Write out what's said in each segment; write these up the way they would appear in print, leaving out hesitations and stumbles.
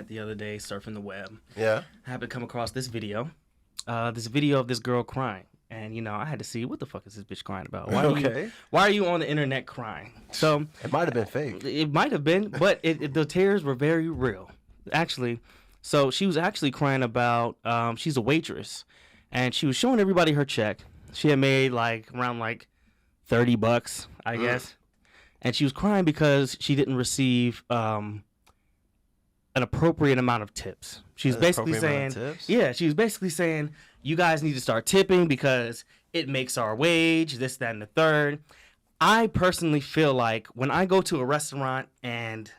The other day, surfing the web, Yeah. I happened to come across this video. This video of this girl crying. And, you know, I had to see, what the fuck is this bitch crying about? Why are you on the internet crying? So It might have been fake. it might have been, but the tears were very real. Actually, so she was actually crying about, she's a waitress. And she was showing everybody her check. She had made around $30, I guess. And she was crying because she didn't receive an appropriate amount of tips. She's basically saying, she was basically saying, you guys need to start tipping because it makes our wage, this, that, and the third. I personally feel like when I go to a restaurant and,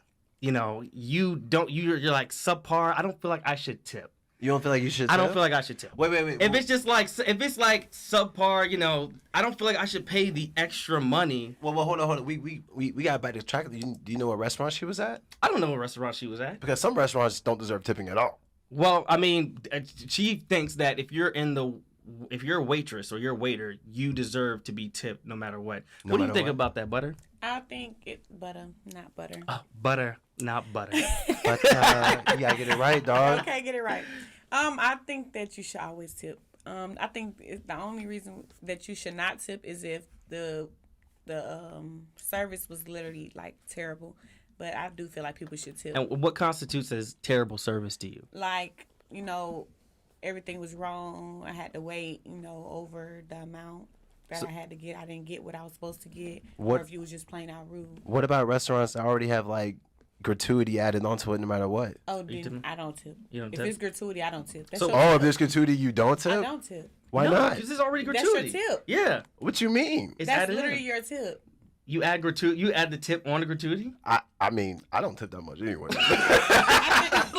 you know, you're like subpar, I don't feel like I should tip. You don't feel like you should tip? I don't feel like I should tip. Wait. If it's like subpar, you know, I don't feel like I should pay the extra money. Well, hold on. We got back to track. Do you know what restaurant she was at? I don't know what restaurant she was at. Because some restaurants don't deserve tipping at all. Well, I mean, she thinks that if you're a waitress or you're a waiter, you deserve to be tipped no matter what. What do you think about that, Butter? I think it's butter, not butter. Oh, butter, not butter. But you gotta get it right, dog. Okay, get it right. I think that you should always tip. I think the only reason that you should not tip is if the service was literally terrible. But I do feel like people should tip. And what constitutes as terrible service to you? Everything was wrong. I had to wait, over the amount that I had to get. I didn't get what I was supposed to get. Or if you was just plain out rude. What about restaurants that already have gratuity added onto it no matter what? Oh, then I don't tip. You don't if tip? it's gratuity, I don't tip. If there's gratuity, you don't tip? I don't tip. Why not? Because it's already gratuity. That's your tip. Yeah. What you mean? That's literally your tip. You add the tip on the gratuity? I mean, I don't tip that much anyway.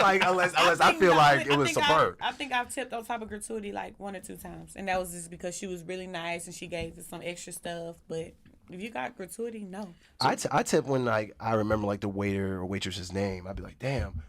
unless I feel like it was superb. I think I've tipped on top of gratuity 1 or 2 times. And that was just because she was really nice and she gave us some extra stuff. But if you got gratuity, no. I tip when I remember the waiter or waitress's name. I'd be like, damn,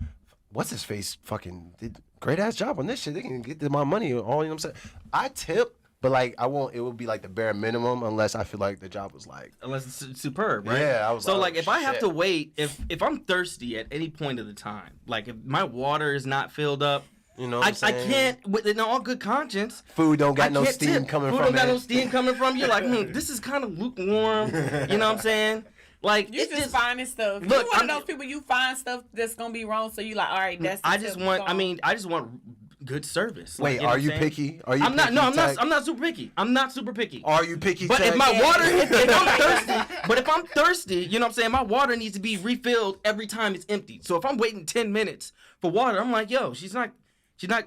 what's his face fucking did great ass job on this shit. They can get my money all, you know what I'm saying? I tip. But I won't. It would be the bare minimum unless I feel like the job was unless it's superb, right? Yeah, I was. So if I have to wait, if I'm thirsty at any point of the time, if my water is not filled up, you know, what I can't in all good conscience. Food don't got no steam coming from it. Food don't got no steam coming from you. This is kind of lukewarm. You know what I'm saying? You just finding stuff. Look, you're one of those people. You find stuff that's gonna be wrong, so you all right. That's. I just want good service. Wait, are you picky? Are you? I'm not. No, I'm not. I'm not super picky. I'm not super picky. Are you picky? But if my water, if I'm thirsty, you know what I'm saying? My water needs to be refilled every time it's empty. So if I'm waiting 10 minutes for water, I'm like, yo, she's not,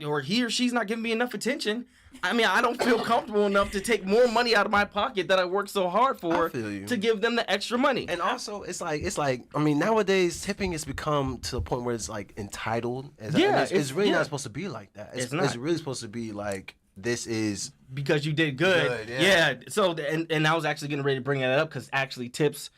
or he or she's not giving me enough attention. I mean, I don't feel comfortable enough to take more money out of my pocket that I worked so hard for to give them the extra money. And also, it's like I mean, nowadays tipping has become to the point where it's entitled. It's really not supposed to be like that. It's not. It's really supposed to be this is because you did good. Yeah. So and I was actually getting ready to bring that up because actually tips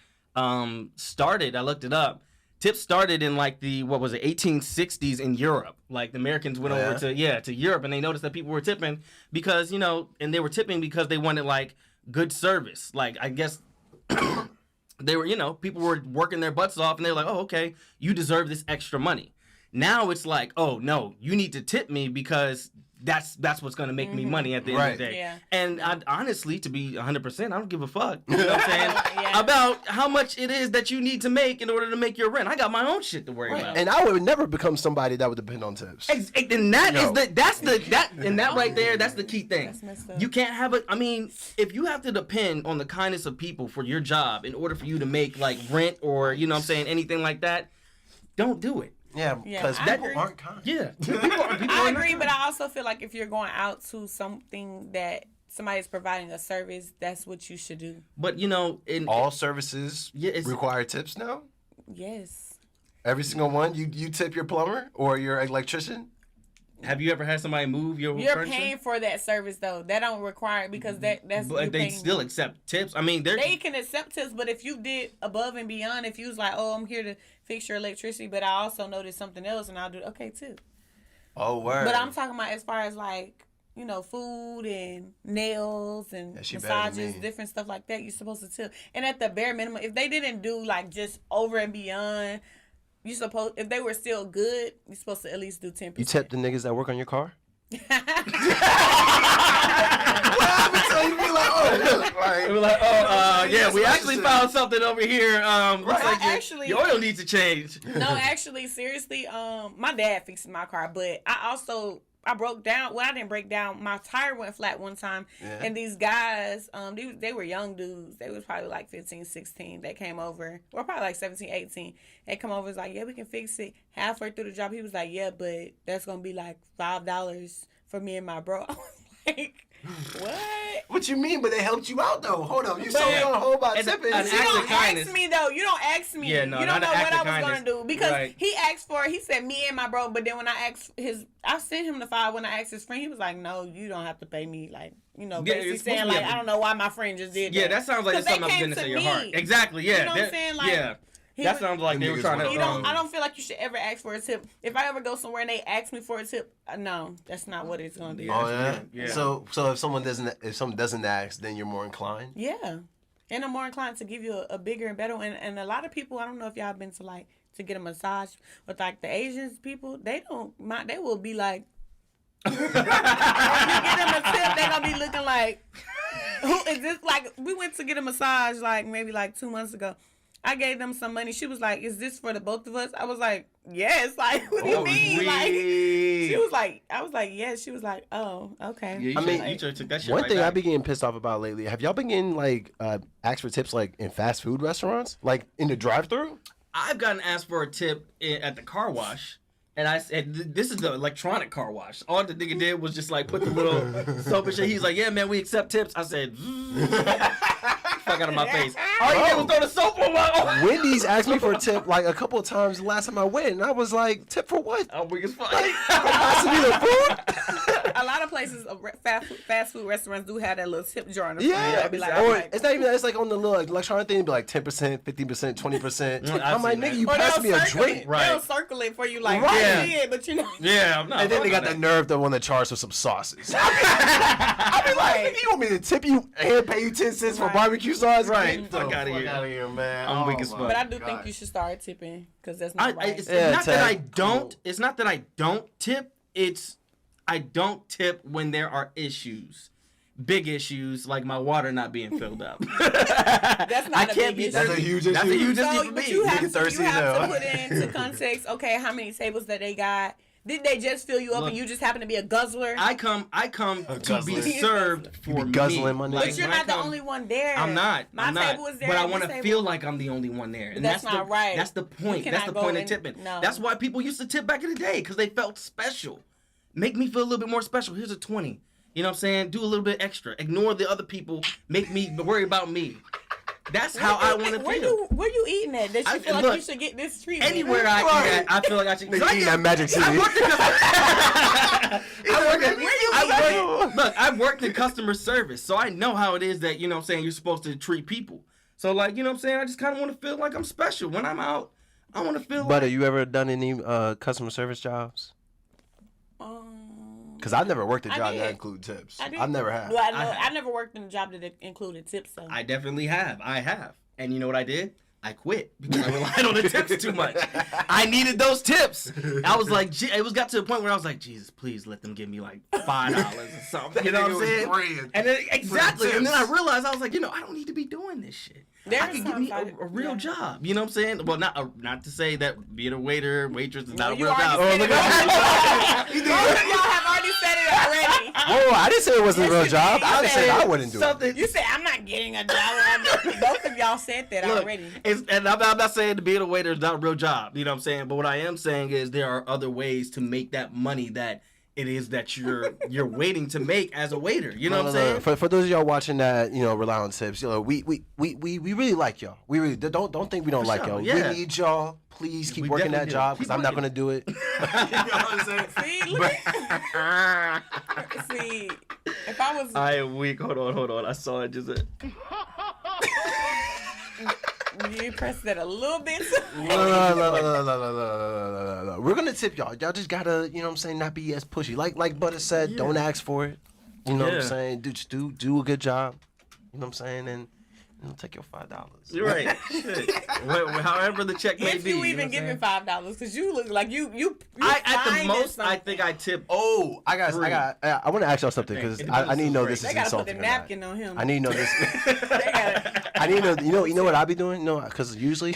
started. I looked it up. Tips started in the 1860s in Europe. The Americans went over to Europe and they noticed that people were tipping because, and they were tipping because they wanted good service. I guess they were, people were working their butts off and they were like, oh, okay, you deserve this extra money. Now it's oh no, you need to tip me because that's what's going to make me money at the end of the day. Yeah. And honestly, to be 100%, I don't give a fuck. You know what I'm saying? About how much it is that you need to make in order to make your rent. I got my own shit to worry about. And I would never become somebody that would depend on tips. And that right there, that's the key thing. You can't have if you have to depend on the kindness of people for your job in order for you to make rent or, you know what I'm saying, anything like that, don't do it. Yeah, because people aren't kind. Yeah, I agree, but I also feel like if you're going out to something that somebody's providing a service, that's what you should do. But in all services require tips now. Yes. Every single one. You tip your plumber or your electrician. Have you ever had somebody move your You're furniture? paying for that service though. That don't require it because that's. But they still accept tips. I mean, they can accept tips, but if you did above and beyond, if you was like, oh, I'm here to fix your electricity, but I also noticed something else, and I'll do tip. Oh, word. But I'm talking about as far as food and nails and massages, different stuff like that. You're supposed to tip, and at the bare minimum, if they didn't do just over and beyond. if they were still good, you're supposed to at least do 10%. You tip the niggas that work on your car? We're like, yeah, we actually found something over here. Looks like your oil needs to change. No, actually, seriously, my dad fixed my car, but I broke down. Well, I didn't break down. My tire went flat one time, and these guys, they were young dudes. They was probably like 15, 16. They came over, or probably like 17, 18. They come over, was like, yeah, we can fix it. Halfway through the job, he was like, yeah, but that's gonna be like $5 for me and my bro. I was like, what? What you mean? But they helped you out though. Hold on, you sold me on a whole about tipping. You don't ask me though. You don't ask me. Yeah, no, you don't know what I was gonna do because right. he asked for it. He said me and my bro, but then when I asked I sent him the file. When I asked his friend, he was like, no, you don't have to pay me. Like, basically saying like, I don't know why my friend just did that. Yeah, that sounds like it's something I'm getting into your heart. Exactly. Yeah. You know what I'm saying? Like, yeah. That sounds like they were trying to. I don't feel like you should ever ask for a tip. If I ever go somewhere and they ask me for a tip, no, that's not what it's gonna be. Oh yeah. Yeah. So if someone doesn't ask, then you're more inclined. Yeah, and I'm more inclined to give you a bigger and better one. And a lot of people, I don't know if y'all been to get a massage, but like the Asians people, they will be like, if you get them a tip, they gonna be looking like, who is this? Like we went to get a massage maybe 2 months ago. I gave them some money. She was like, is this for the both of us? I was like, yes. Like, what do you mean? Like, she was like, I was like, yes. She was like, oh, okay. Yeah, you took that shit one right thing back. I be getting pissed off about lately, have y'all been getting asked for tips in fast food restaurants? Like in the drive-thru? I've gotten asked for a tip at the car wash. And I said, this is the electronic car wash. All the nigga did was just put the little soap and shit. He's like, yeah, man, we accept tips. I said, fuck out of my face. All you did was throw the soap on my Wendy's asked me for a tip a couple of times the last time I went. And I was like, tip for what? I'm weak as fuck. A lot of places, fast food restaurants do have that little tip jar. Yeah. Be it's not even, it's on the little electronic thing, it'd be 10%, 15%, 20%. I'm like, nigga, you passed me a drink. They'll circle it for you right. But Yeah, I'm not. And then they got the nerve to want to charge for some sauces. I be like, you want me to tip you and pay you 10 cents for barbecue sauce? Right. Fuck out of here, man. I'm weak as fuck. But I do think you should start tipping because that's not right. It's not that I don't. It's not that I don't tip. It's I don't tip when there are issues. Big issues like my water not being filled up. That's not a big issue. That's a huge issue. That's a huge issue for me. You have to put it into context. Okay, how many tables that they got? Did they just fill you up and you just happen to be a guzzler? I come to be served for me. Guzzling my nigga. But you're not the only one there. I'm not. My table was there. But I want to feel like I'm the only one there. And that's not right. That's the point. That's the point of tipping. No. That's why people used to tip back in the day because they felt special. Make me feel a little bit more special. Here's a 20. You know what I'm saying? Do a little bit extra. Ignore the other people. Make me worry about me. That's how I want to feel. Where you eating at? That you feel like you should get this treatment? Anywhere I eat at, I feel like I should. They eating that magic city. I've worked in customer service, so I know how it is that, you know what I'm saying, you're supposed to treat people. So, you know what I'm saying, I just kind of want to feel like I'm special. When I'm out, I want to feel But have you ever done any customer service jobs? Because I've never worked a job that include tips. I've never had. Well, I never worked in a job that included tips. So. I definitely have. I have. And you know what I did? I quit because I relied on the tips too much. I needed those tips. I was like, it got to a point where I was like, Jesus, please let them give me $5 or something. You know what I'm saying? And then, exactly. And then I realized, I was like, I don't need to be doing this shit. I could give me a real job. You know what I'm saying? Well, not to say that being a waiter, waitress is not a real job. Both of y'all have already said it already. Whoa, I didn't say it wasn't a real job. I said I wouldn't do it. You said I'm not getting a job. Both of y'all said that already. And I'm not saying that being a waiter is not a real job. You know what I'm saying? But what I am saying is there are other ways to make that money that it is that you're waiting to make as a waiter. You know what I'm saying? For those of y'all watching that, rely on tips. We really like y'all. We really don't think we don't like y'all. Yeah. We need y'all. Please keep working that job because I'm not gonna do it. You know what I'm saying? See, if I was, I am weak. Hold on. I saw it just. You pressed it a little bit. No. We're gonna tip y'all. Y'all just gotta, not be as pushy. Like Butta said, don't ask for it. You know what I'm saying? Do a good job. You know what I'm saying? And I'll take your $5. You're right. Shit. However the check may If be. you even give me $5, because you look like you at the finding most, something. I think I tip. Oh, I want to ask y'all something because I need to know this is They gotta put the insulting. napkin on him. I need to know this. They gotta, I need to know. You know what I be doing? No, because usually.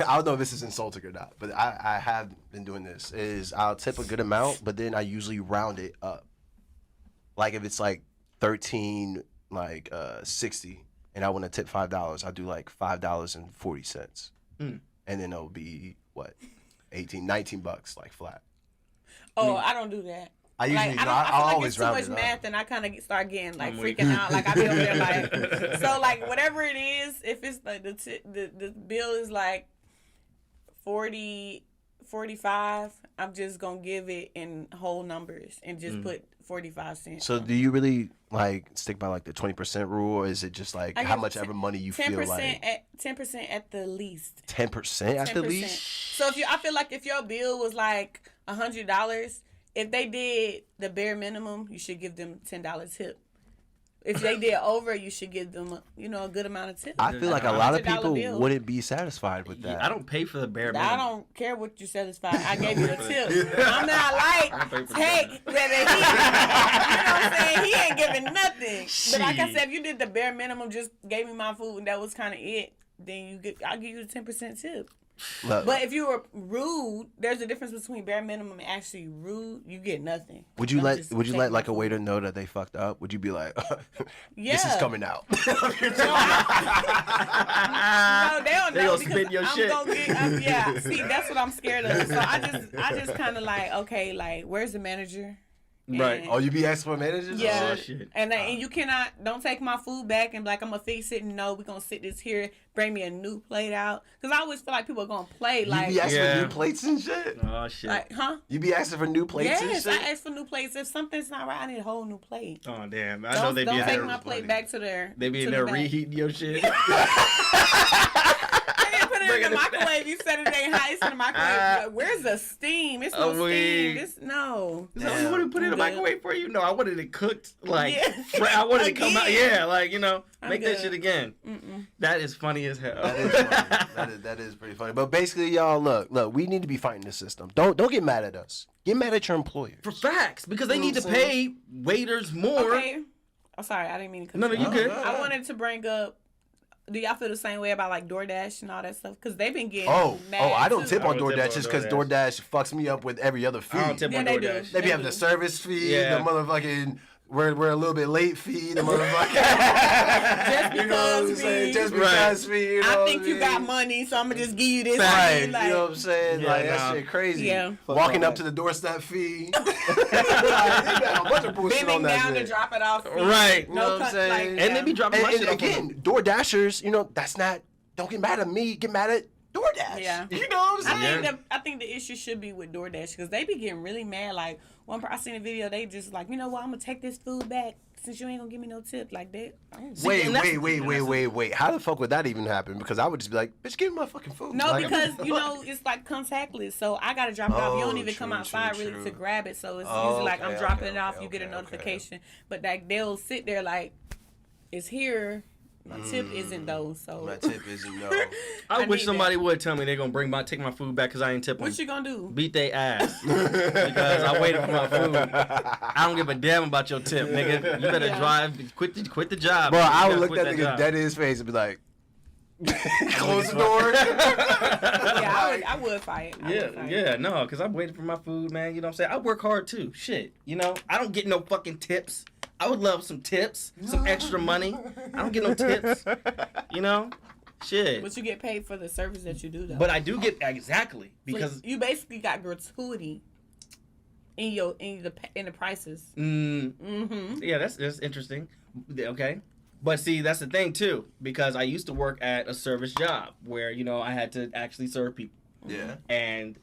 I don't know if this is insulting or not, but I have been doing this. Is I'll tip a good amount, but then I usually round it up. Like if it's like 13, like 60, and I want to tip $5, I'll do like $5.40, and then it'll be what, 18, $19 like flat. oh, I don't do that. I usually, like, I I'll feel like always it's too round much it up. math, and I kind of start getting like freaking out. Like I be over there like, so like whatever it is, if it's like the bill is like 40, 45, I'm just gonna give it in whole numbers and just put 45 cents. So do you really like stick by like the 20% rule, or is it just like how much ever money you feel like? 10% at the least. 10% at the 10%. least? So I feel like if your bill was like $100, if they did the bare minimum, you should give them $10 tip. If they did over, you should give them a good amount of tip. I feel like a lot of $100 people bill. wouldn't be satisfied with that. I don't pay for the bare minimum. I don't care what you satisfied. I gave you a tip. I'm not like, take that he, you know what I'm saying? He ain't giving nothing. But like I said, if you did the bare minimum, just gave me my food and that was kind of it, then I'll give you a 10% tip. Look, But if you were rude, there's a difference between bare minimum and actually rude. You get nothing. would you I'm let just like taking a my food. waiter know that they fucked up? Would you be like, this is Yeah. coming out? No, they don't They know gonna because spit your I'm shit. gonna get. Yeah, see, that's what I'm scared of. So I just kind of like, okay, like, where's the manager? Right. And- Oh, you be asking for managers? Yeah, Oh, shit. and you don't take my food back and be like I'm gonna fix it. No, we're gonna sit this here. Bring me a new plate out because I always feel like people are gonna play like, You be asking Yeah. for new plates and shit? Oh shit. like, huh? You be asking for new plates and Yes, shit? I ask for new plates. If something's not right, I need a whole new plate. Oh damn. I know Don't they be in take there. my plate back to their. They be in to there the back. reheating your shit. They didn't put it in Bringing the it back. microwave. You said it ain't hot. It's in the microwave. Where's the steam? It's no Oh, steam. wait. This no. So you want to put it in the I'm good. microwave for you? No, I wanted it cooked. Like, Yeah. I wanted it to come out. Again. Yeah, like, I'm make that good. shit again. That is funny as hell. That is funny. that is pretty funny. But basically, y'all, look, we need to be fighting the system. Don't get mad at us. Get mad at your employers. For facts, because they You know need to what I'm pay waiters more. Okay. I'm sorry. I didn't mean to cut No, you you off. good. I wanted to bring up. Do y'all feel the same way about like DoorDash and all that stuff? Because they've been getting mad I don't too. tip on I don't tip DoorDash on just because DoorDash. DoorDash fucks me up with every other fee. I don't tip Yeah, on they do. DoorDash. They be They having do. the service fee, Yeah. the motherfucking we're a little bit late fee, the motherfucking Just you know what I'm because saying? we- Just Right. because fee, you know I what think I you mean? got money, so I'm gonna just give you this. Right, fee, like, you know what I'm saying? Yeah, like nah. that shit crazy. Yeah. Walking all up that. to the doorstep fee. Like, they got a bunch of bullshit bending on that down to shit. drop it off. Right. You know what I'm saying? And they be dropping my And shit off on again, DoorDashers, that's not. Don't get mad at me. Get mad at DoorDash. Yeah. You know what I'm saying? I think the issue should be with DoorDash because they be getting really mad. Like I seen a video, they just like, you know what, I'm gonna take this food back since you ain't gonna give me no tip like that. Wait, and that's- wait. How the fuck would that even happen? Because I would just be like, bitch, give me my fucking food. No, Like, because it's like contactless, so I gotta drop it off. You don't Oh, even come true, outside true, really true. to grab it, so it's Oh, usually like I'm okay, dropping okay, it off. okay, You get a okay, notification, but like they'll sit there like it's here. My tip isn't though, so My tip isn't no. I wish need somebody would tell me they're going to take my food back because I ain't tipping. what you gonna do? Beat they ass. Because I waited for my food. I don't give a damn about your tip, nigga. You better Yeah. drive, quit the job. Bro, You I would gotta look quit that nigga job. dead in his face and be like, close the door. Yeah, I would fight. I would fight. Yeah, no, because I'm waiting for my food, man. You know what I'm saying? I work hard too. Shit, I don't get no fucking tips. I would love some tips, some extra money. I don't get no tips. Shit. But you get paid for the service that you do though. But I do get exactly So because you basically got gratuity in the prices. yeah, that's interesting. Okay. But see, that's the thing too, because I used to work at a service job where, I had to actually serve people. Yeah. And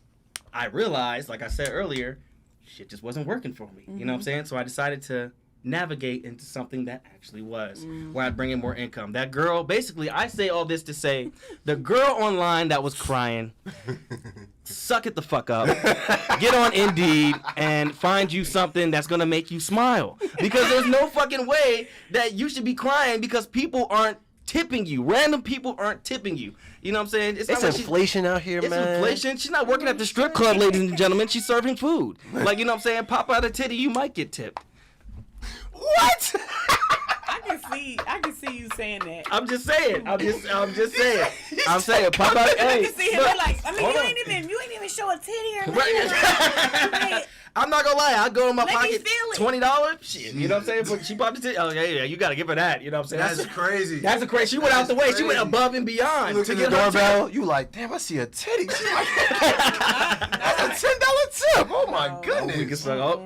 I realized, like I said earlier, shit just wasn't working for me. You know what I'm saying? So I decided to navigate into something that actually was, where I'd bring in more income. That girl, basically, I say all this to say, the girl online that was crying, suck it the fuck up. Get on Indeed and find you something that's gonna make you smile. Because there's no fucking way that you should be crying because people aren't tipping you. Random people aren't tipping you. You know what I'm saying? It's not like inflation out here, it's man. inflation. She's not working at the strip club, ladies and gentlemen. She's serving food. Like, you know what I'm saying? Pop out a titty, you might get tipped. What? I can see you saying that. I'm just saying. I'm just saying. I'm saying, pop out. Hey, I can see him look, like, I mean, hold you on. ain't even show a titty or Right. I'm not gonna lie. I go in my Let me pocket, feel it. $20. Shit, you know what I'm saying? But she popped the titty. Oh yeah, you gotta give her that. You know what I'm saying? That's crazy. That's a crazy. She went out the way. She went crazy. above and beyond You look to at get the her doorbell. tip. You like, damn, I see a titty. That's a $10 tip. Oh my goodness. We can suck. Oh,